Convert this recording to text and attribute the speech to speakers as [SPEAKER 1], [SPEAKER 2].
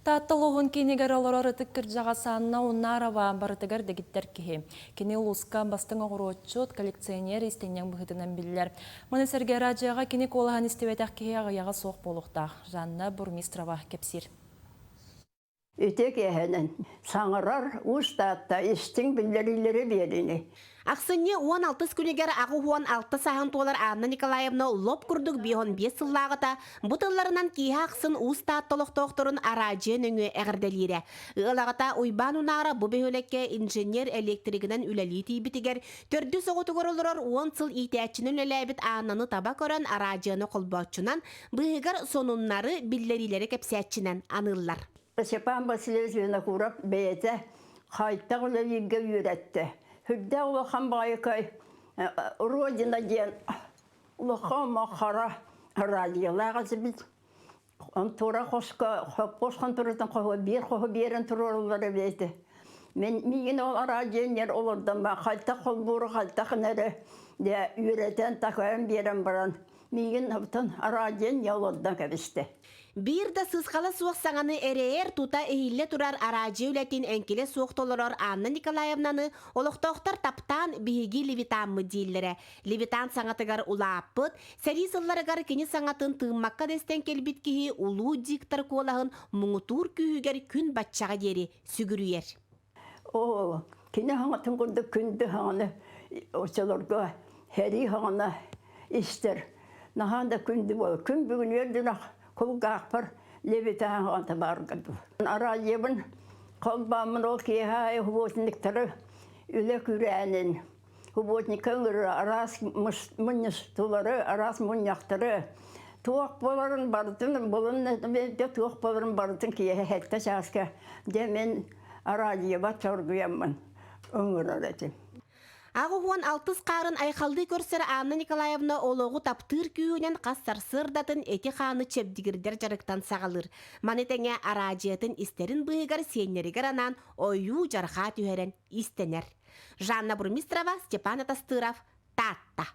[SPEAKER 1] Таттылығын кенегер олары тіккір жағасанына оннарава барытыгар дегіттер кеге. Кене ұлысқа бастың оғыротчот коллекционер истенен бұғытынан білілер. Мұны сәрге радияға кене колаған істеветақ кеге ағаяға соқ болуқтақ. Жанна Бурмистрова кепсир.
[SPEAKER 2] Ütек ehenen. Саңырар ұстатта істің білдерілері беріне.
[SPEAKER 3] Ақсынне 16 күнегер ағы 16 сағын толар Анна Николаевна лоп күрдік бейон 5 сыллағыта бұтыларынан кейі ақсын ұстаттылық тоқтырын аражен өңі әғірделері. Ұлағыта ұйбан ұнара бұ бейөлекке инженер электригінен үләлі тейбітігер түрді соғыты көрілірір 10 сыл итәтчінің үләбіт Аннаны таба көрін аражені қолбатчынан бұғығыр сонуннары білдерілері кәпсәтчінен анылар.
[SPEAKER 2] Степан Васильевна құрап бейті қайта құлалыға үйретті. Хүдді ұлақан байықай Родина ден ұлақан мақара радиолағасы біз. Тура қосқан тұрытын қоғы берін тұрылары бейті. Мен ол радионер олардан ба қайта қолбұры қайта қынары үйретен тақайын берін баран. Мен радион олардан кәбісті.
[SPEAKER 3] Bir da sızqala suaq sаңаны әрәер тута әйілі тұрар аражы үләтін әнкелі суақ толырар Анна Николаевнаны олықтауқтар таптан бейгі левитанмы дейлері. Левитан саңатығар ұлаппыт, сәрі сылларығар кені саңатын тыңмаққа дестен келбет кейі ұлу диктор қолағын мұңытур күйігер күн батчаға дері сүгірүйер.
[SPEAKER 2] Кені хаңатын күнді күнді хаңаны осыларға хәрі хаңана істер. Наханда күнді бол. Күн бүгін ердің Kulgakpar levitahan anta bargadu. Arayevin kolbamın o ki hay hubotnikleri üle kürenin. Hubotnikleri aras münyastuları aras münyakları. Tuğak boların bardın bulun de tuğak boların bardın ki hette şaska. Demin arayeva çorguyamın. Ömür öğretim.
[SPEAKER 3] Ағы 16 қарын айқалды көрсер Анна Николаевна олығы таптыр күйінен қастар сырдатын әті қаны чепдігірдер жарықтан сағалыр. Манетеңе аражиетін істерін бұйығар сенерігер анан ойу жарқа түйерен істенер. Жанна Бурмистрова, Степан Атастыров, Татта.